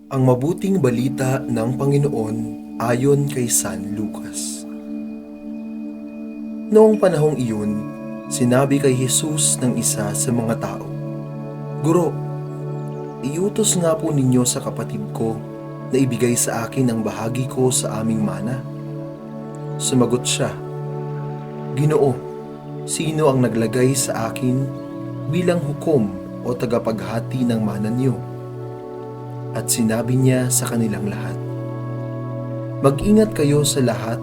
Ang mabuting balita ng Panginoon ayon kay San Lucas. Noong panahong iyon, sinabi kay Jesus ng isa sa mga tao, "Guro, iutos nga po ninyo sa kapatid ko na ibigay sa akin ang bahagi ko sa aming mana." Sumagot siya, "Ginoo, sino ang naglagay sa akin bilang hukom o tagapaghati ng mana niyo?" At sinabi niya sa kanilang lahat, "Mag-ingat kayo sa lahat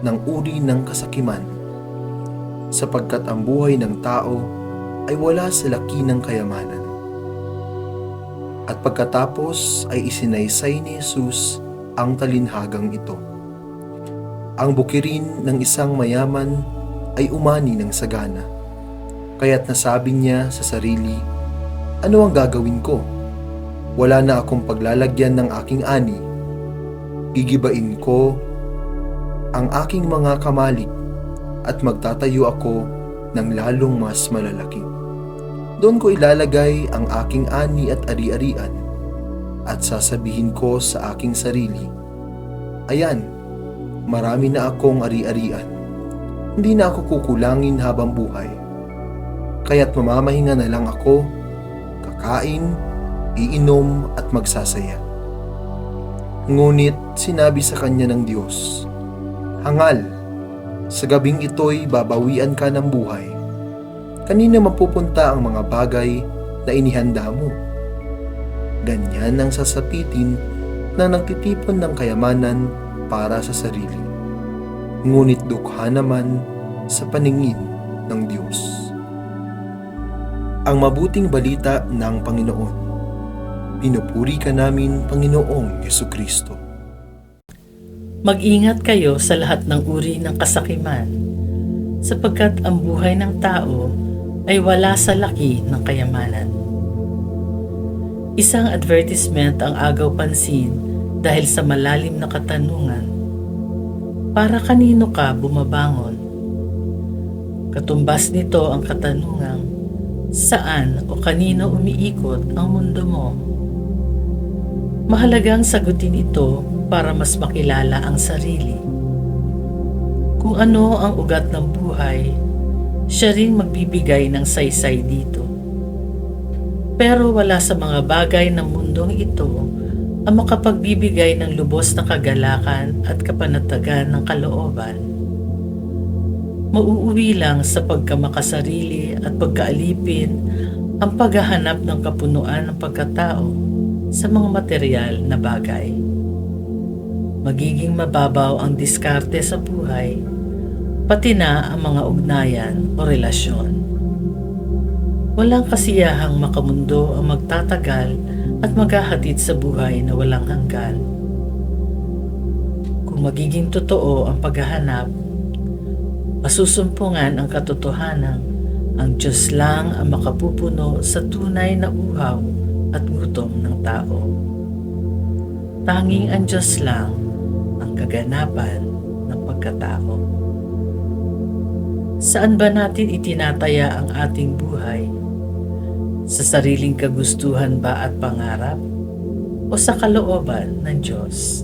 ng uri ng kasakiman, sapagkat ang buhay ng tao ay wala sa laki ng kayamanan." At pagkatapos ay isinaysay ni Jesus ang talinhagang ito. Ang bukirin ng isang mayaman ay umani ng sagana, kaya't nasabi niya sa sarili, "Ano ang gagawin ko? Wala na akong paglalagyan ng aking ani. Gigibain ko ang aking mga kamalik at magtatayo ako ng lalong mas malalaki. Doon ko ilalagay ang aking ani at ari-arian at sasabihin ko sa aking sarili, ayan, marami na akong ari-arian. Hindi na ako kukulangin habang buhay. Kaya't mamamahinga na lang ako, kakain, iinom at magsasaya." Ngunit sinabi sa kanya ng Diyos, "Hangal, sa gabing ito'y babawian ka ng buhay. Kanina mapupunta ang mga bagay na inihanda mo?" Ganyan ang sasapitin na nagtitipon ng kayamanan para sa sarili, ngunit dukha naman sa paningin ng Diyos. Ang mabuting balita ng Panginoon. Pinupuri ka namin, Panginoong Jesucristo. Mag-ingat kayo sa lahat ng uri ng kasakiman, sapagkat ang buhay ng tao ay wala sa laki ng kayamanan. Isang advertisement ang agaw pansin dahil sa malalim na katanungan, para kanino ka bumabangon? Katumbas nito ang katanungang, saan o kanino umiikot ang mundo mo? Mahalagang sagutin ito para mas makilala ang sarili. Kung ano ang ugat ng buhay, siya rin magbibigay ng saysay dito. Pero wala sa mga bagay ng mundong ito ang makapagbibigay ng lubos na kagalakan at kapanatagan ng kalooban. Mauuwi lang sa pagkamakasarili at pagkaalipin ang paghahanap ng kapunuan ng pagkatao sa mga material na bagay. Magiging mababaw ang diskarte sa buhay, pati na ang mga ugnayan o relasyon. Walang kasiyahang makamundo ang magtatagal at maghahatid sa buhay na walang hanggan. Kung magiging totoo ang paghahanap, masusumpungan ang katotohanan, ang Diyos lang ang makapupuno sa tunay na uhaw at gutom ng tao. Tanging ang Diyos lang ang kaganapan ng pagkatao. Saan ba natin itinataya ang ating buhay? Sa sariling kagustuhan ba at pangarap? O sa kalooban ng Diyos?